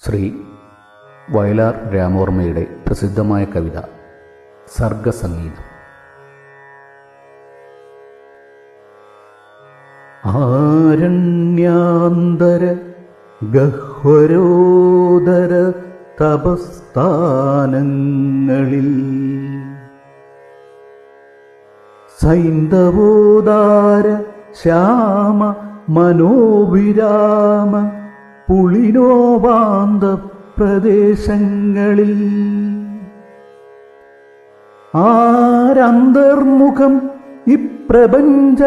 ശ്രീ വയലാർ രാമവർമ്മയുടെ പ്രസിദ്ധമായ കവിത സർഗസംഗീതം. ആരണ്യാന്തര ഗഹ്വരോദര തപസ്ഥാനങ്ങളിൽ സൈന്ധവോദാര ശ്യാമ മനോവിരാമ പുളിനോപാന്ത പ്രദേശങ്ങളിൽ ആരന്തർമുഖം ഇപ്രപഞ്ച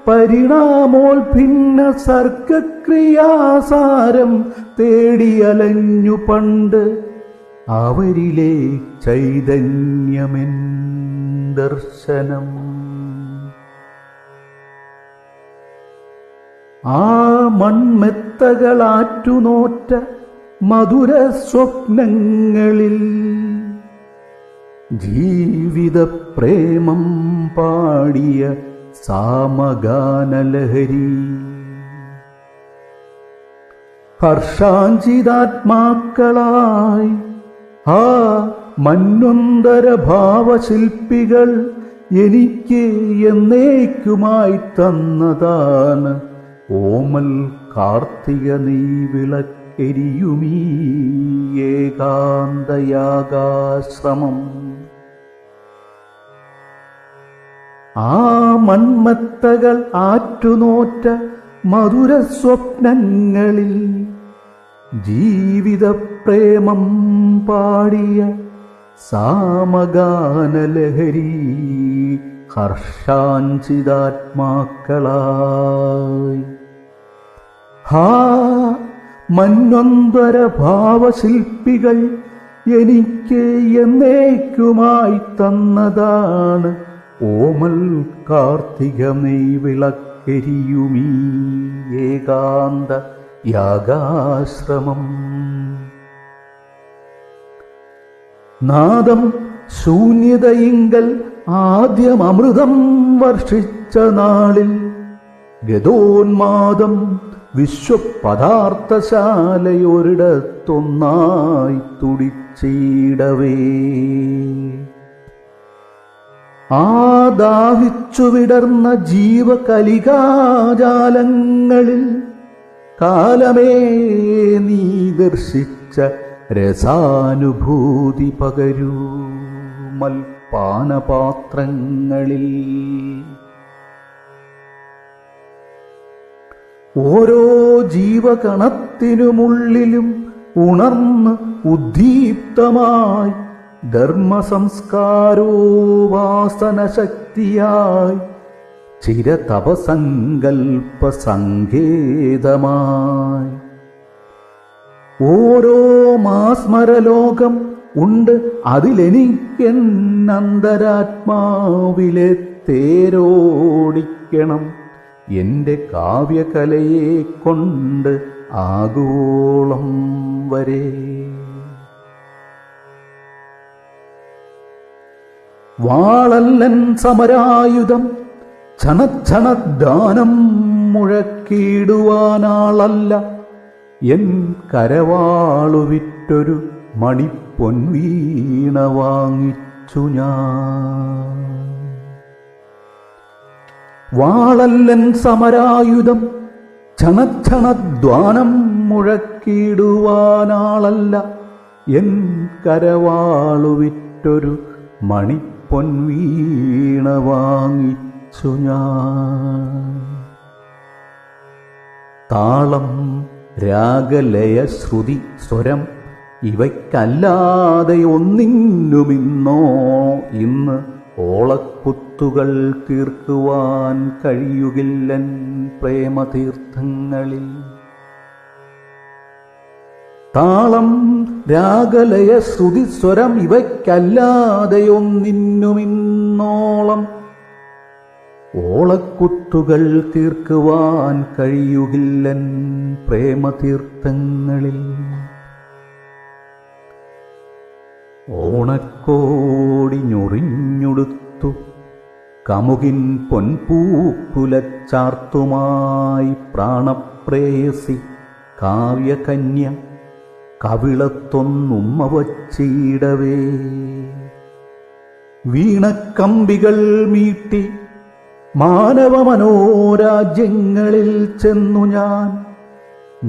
പരിണാമോൽഭിന്ന സർഗക്രിയാസാരം തേടിയലഞ്ഞു പണ്ട് അവരിലെ ചൈതന്യമെൻ ദർശനം. ആ മൺമെത്തകളാറ്റുനോറ്റ മധുര സ്വപ്നങ്ങളിൽ ജീവിത പ്രേമം പാടിയ സാമഗാനലഹരി ഹർഷാഞ്ചിതാത്മാക്കളായി ആ മന്വന്തര ഭാവശില്പികൾ എനിക്ക് എന്നേക്കുമായി തന്നതാണ് ഓമൽ കാർത്തിക നീവിളക്കെരിയുമീ ഏകാന്തയാഗാശ്രമം. ആ മൺമത്തകൾ ആറ്റുനോറ്റ മധുര സ്വപ്നങ്ങളിൽ ജീവിത പ്രേമം പാടിയ സാമഗാനലഹരി ഹർഷാഞ്ചിതാത്മാക്കളായി ഹാ മന്വന്തര ഭാവശില്പികൾ എനിക്ക് എന്നേക്കുമായി തന്നതാണ് ഓമൽ കാർത്തിക നെയ്വിളക്കെരിയുമീ ഏകാന്ത യാഗാശ്രമം. നാദം ശൂന്യതയിങ്കൽ ആദ്യം അമൃതം വർഷിച്ച നാളിൽ ഗതോന്മാദം വിശ്വപദാർത്ഥശാലയൊരിടത്തൊന്നായി തുടിച്ചിടവേ ദാഹിച്ചു വിടർന്ന ജീവകലികാജാലങ്ങളിൽ കാലമേ നീ ദർശിച്ച രസാനുഭൂതി പകരൂ മൽപാനപാത്രങ്ങളിൽ. ഓരോ ജീവകണത്തിനുമുള്ളിലും ഉണർന്ന് ഉദ്ദീപ്തമായി ധർമ്മസംസ്കാരോപാസനശക്തിയായി ചിരതപസങ്കൽപ്പ സങ്കേതമായി ഓരോ മാസ്മരലോകം ഉണ്ട്. അതിലെനിക്കെന്നന്തരാത്മാവിലെ തേരോടിക്കണം എൻ്റെ കാവ്യകലയെ കൊണ്ട് ആഗോളം വരെ. വാളല്ലൻ സമരായുധം ക്ഷണക്ഷണദാനം മുഴക്കിടുവാനാളല്ല എൻ കരവാളുവിറ്റൊരു മണിപ്പൊൻവീണ വാങ്ങിച്ചു ഞാൻ. വാളല്ലൻ സമരായുധം ക്ഷണക്ഷണദ്വാനം മുഴക്കിടുവാനാളല്ല എൻ കരവാളുവിറ്റൊരു മണിപ്പൊൻവീണ വാങ്ങിച്ചു ഞാൻ. താളം രാഗലയ ശ്രുതി സ്വരം ഇവയ്ക്കല്ലാതെ ഒന്നിന്നുമിന്നോ ഇന്ന് ഓളക്കുത്തുകൾ തീർക്കുവാൻ കഴിയുകില്ലൻ പ്രേമതീർത്ഥങ്ങളിൽ. താളം രാഗലയ ശ്രുതി സ്വരം ഇവയ്ക്കല്ലാതെ ഒന്നിന്നുമിന്നോളം ഓളക്കുത്തുകൾ തീർക്കുവാൻ കഴിയുകില്ലൻ പ്രേമതീർത്ഥങ്ങളിൽ. ഓണക്കോടി ഞൊറിഞ്ഞുടുത്തു കമുകിൻ പൊൻപൂക്കുലച്ചാർത്തുമായി പ്രാണപ്രേയസി കാവ്യകന്യ കവിളത്തൊന്നുമ്മ വച്ചിടവേ. വീണക്കമ്പികൾ മീട്ടി മാനവ മനോരാജ്യങ്ങളിൽ ചെന്നു ഞാൻ,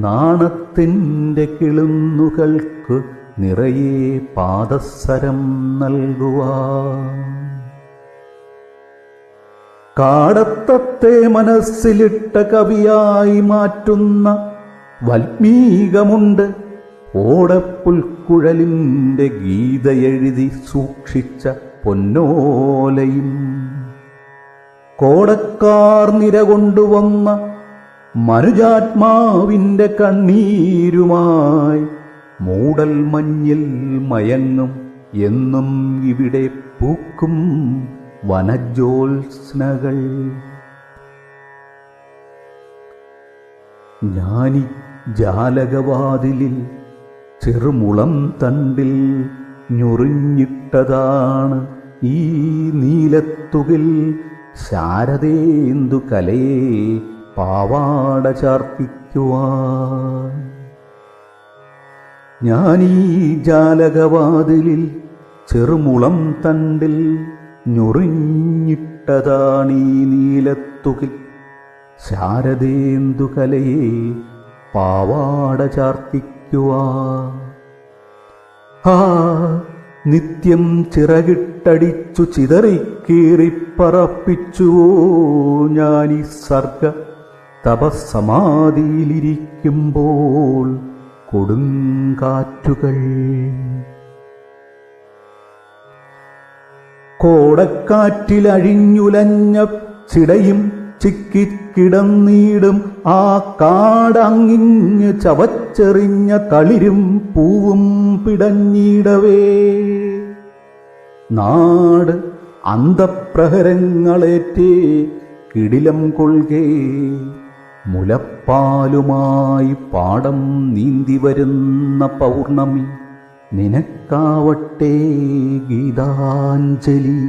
നാണത്തിൻ്റെ കിളുന്നുകൾക്ക് നിറയെ പാദസരം നൽകുവാൻ. കാടത്തത്തെ മനസ്സിലിട്ട കവിയായി മാറ്റുന്ന വൽമീകമുണ്ട്, ഓടപ്പുൽക്കുഴലിൻ്റെ ഗീതയെഴുതി സൂക്ഷിച്ച പൊന്നോലയും. കോടക്കാർ നിരകൊണ്ടുവന്ന മനുജാത്മാവിൻ്റെ കണ്ണീരുമായി മൂടൽ മഞ്ഞിൽ മയങ്ങും എന്നും ഇവിടെ പൂക്കും വനജോത്സ്നകൾ. ഞാനി ജാലകവാതിലിൽ ചെറുമുളം തണ്ടിൽ ഞൊറിഞ്ഞിട്ടതാണ് ഈ നീലത്തുകിൽ ശാരദേന്ദു കലയെ പാവാട ചാർത്തിക്കുവാൻ. ഞാനീ ജാലകവാതിലിൽ ചെറുമുളം തണ്ടിൽ ഞൊറിഞ്ഞിട്ടതാണീ നീലത്തുകിൽ ശാരദേന്ദു കലയെ പാവാട ചാർത്തിക്കുവാൻ. ആ നിത്യം ചിറകിട്ടടിച്ചു ചിതറിക്കീറിപ്പറപ്പിച്ചുവോ ഞാനീ സർഗ തപസമാധിയിലിരിക്കുമ്പോൾ കൊടുങ്കാറ്റുകൾ. കോടക്കാറ്റിലഴിഞ്ഞുലഞ്ഞ ചിടയും ചിക്കിക്കിടന്നീടും ആ കാടങ്ങിഞ്ഞ് ചവച്ചെറിഞ്ഞ തളിരും പൂവും പിടഞ്ഞിടവേ. നാട് അന്തപ്രഹരങ്ങളേറ്റേ കിടിലം കൊൾകേ, മുലപ്പാലുമായി പാടം നീന്തി വരുന്ന പൗർണമി നിനക്കാവട്ടെ ഗീതാഞ്ജലി.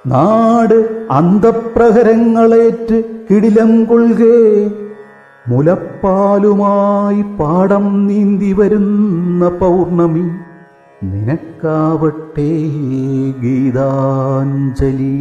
നാട് അന്തപ്രഹരങ്ങളേറ്റ് കിടിലം കൊൾകേ, മുലപ്പാലുമായി പാടം നീന്തി വരുന്ന പൗർണമി നിനക്കാവട്ടെ ഗീതാഞ്ജലി.